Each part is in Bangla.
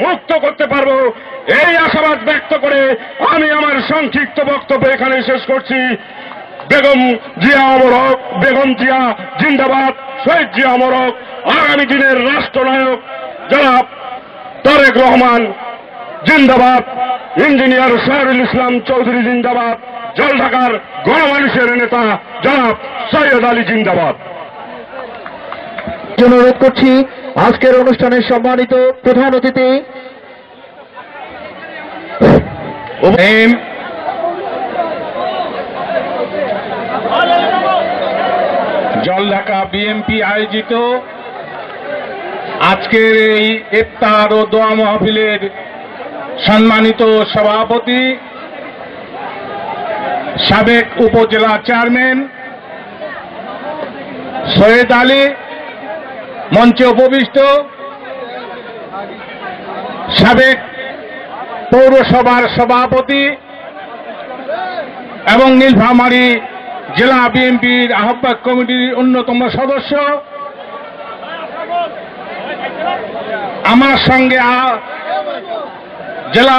মুক্ত করতে পারবো এই আশাবাদ ব্যক্ত করে আমি আমার সংক্ষিপ্ত বক্তব্য এখানে শেষ করছি। বেগম জিয়া অমরক, বেগম জিয়া জিন্দাবাদ, শহীদ জিয়া অমরক, আগামী দিনের রাষ্ট্রনায়ক জনাব তারেক রহমান জিন্দাবাদ, ইঞ্জিনিয়ার শহরুল ইসলাম চৌধুরী জিন্দাবাদ, জলঢাকার গণমানুষের নেতা জনাব সৈয়দ আলী জিন্দাবাদ। অনুরোধ করছি আজকের অনুষ্ঠানের সম্মানিত প্রধান অতিথি জলঢাকা বিএনপি আয়োজিত আজকের এই ইফতার ও দোয়া মাহফিলের সম্মানিত সভাপতি, সাবেক উপজেলা চেয়ারম্যান সৈয়দ আলী, মঞ্চে উপবিষ্ট সাবেক পৌরসভার সভাপতি এবং নীলফামারী জেলা বিএনপির আহ্বায়ক কমিটির অন্যতম সদস্য, আমার সঙ্গে জেলা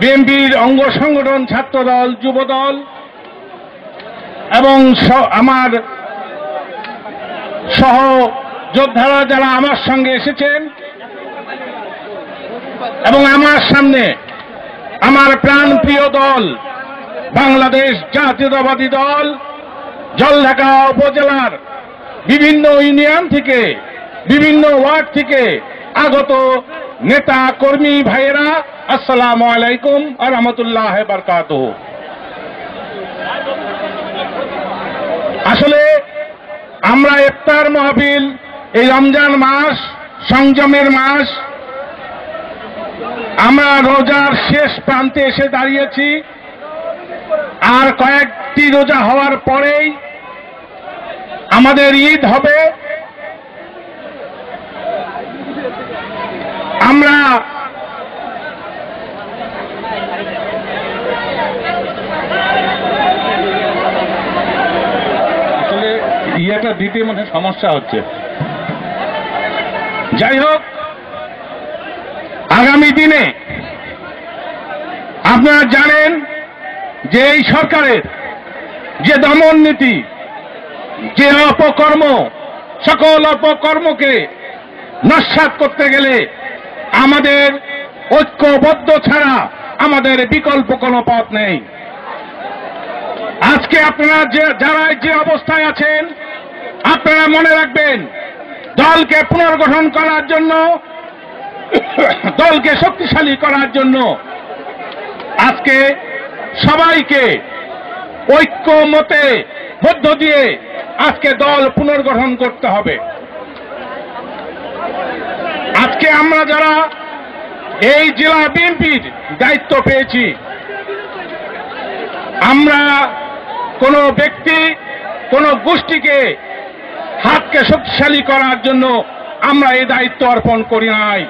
বিএনপির অঙ্গ সংগঠন, ছাত্রদল, যুবদল এবং আমার সহ যোদ্ধারা যারা আমার সঙ্গে এসেছেন এবং আমার সামনে আমার প্রাণপ্রিয় দল বাংলাদেশ জাতীয়তাবাদী দল জলঢাকা উপজেলার বিভিন্ন ইউনিয়ন থেকে, বিভিন্ন ওয়ার্ড থেকে আগত নেতা কর্মী ভাইয়েরা, আসসালামু আলাইকুম ওয়া রাহমাতুল্লাহি ওয়া বারাকাতুহু। আসলে আমরা ইফতার মাহফিল, এই রমজান মাস, সংযমের মাস, আমরা রোজার শেষ প্রান্তে এসে দাঁড়িয়েছি। আর কয়েকটি রোজা হওয়ার পরেই আমাদের ঈদ হবে। আমরা আসলে ইয়েটা দিতে মনে সমস্যা হচ্ছে। যাই হোক, আগামী দিনে আপনারা জানেন যে এই সরকারের যে দমন নীতি, যে অপকর্ম, সকল অপকর্মকে নস্যাৎ করতে গেলে আমাদের ঐক্যবদ্ধ ছাড়া আমাদের বিকল্প কোনো পথ নেই। আজকে আপনারা যারা যে অবস্থায় আছেন, আপনারা মনে রাখবেন, দলকে পুনর্গঠন করার জন্য, দলকে শক্তিশালী করার জন্য আজকে সবাইকে ঐক্যমতে মধ্য দিয়ে আজকে দল পুনর্গঠন করতে হবে। আজকে আমরা যারা এই জেলা বিএনপির দায়িত্ব পেয়েছি, আমরা কোন ব্যক্তি, কোন গোষ্ঠীকে হাতকে শক্তিশালী করার জন্য আমরা এই দায়িত্ব অর্পণ করি নাই।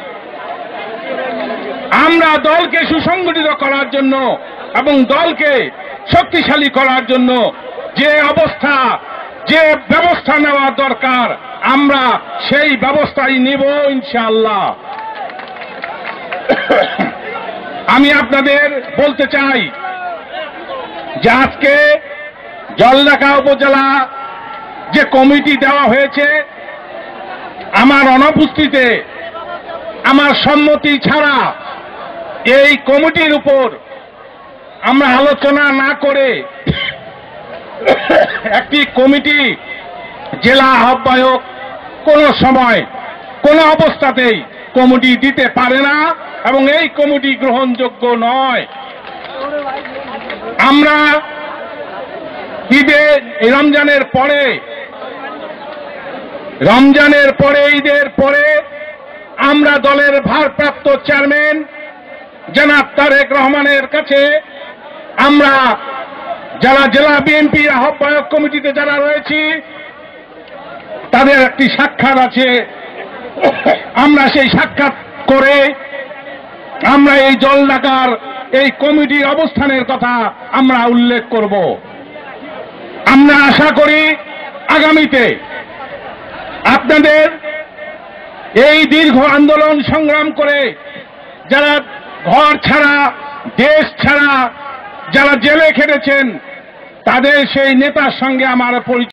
আমরা দলকে সুসংগঠিত করার জন্য এবং দলকে শক্তিশালী করার জন্য যে অবস্থা, যে ব্যবস্থা নেওয়া দরকার, আমরা সেই ব্যবস্থাই নিব ইনশাআল্লাহ। আমি আপনাদের বলতে চাই যে আজকে জলঢাকা উপজেলা যে কমিটি দেওয়া হয়েছে, আমার অনুপস্থিতিতে, আমার সম্মতি ছাড়া এই কমিটির উপর আমরা আলোচনা না করে একটি কমিটি জেলা আহ্বায়ক কোনো সময়, কোনো অবস্থাতেই কমিটি দিতে পারে না এবং এই কমিটি গ্রহণযোগ্য নয়। আমরা ঈদে, রমজানের পরে ঈদের পরে আমরা দলের ভারপ্রাপ্ত চেয়ারম্যান জনাব তারেক রহমানের কাছে আমরা যারা জেলা বিএনপি আহ্বায়ক কমিটিতে যারা রয়েছি তাদের একটি সাক্ষাৎ আছে। আমরা সেই সাক্ষাৎ করে আমরা এই জলঢাকার এই কমিটির অবস্থানের কথা আমরা উল্লেখ করব। আমরা আশা করি আগামীতে আপনাদের এই দীর্ঘ আন্দোলন সংগ্রাম করে যারা ঘর ছাড়া, দেশ ছাড়া, যারা জেলে খেটেছেন, তাদের সেই নেতার সঙ্গে আমার পরিচয়।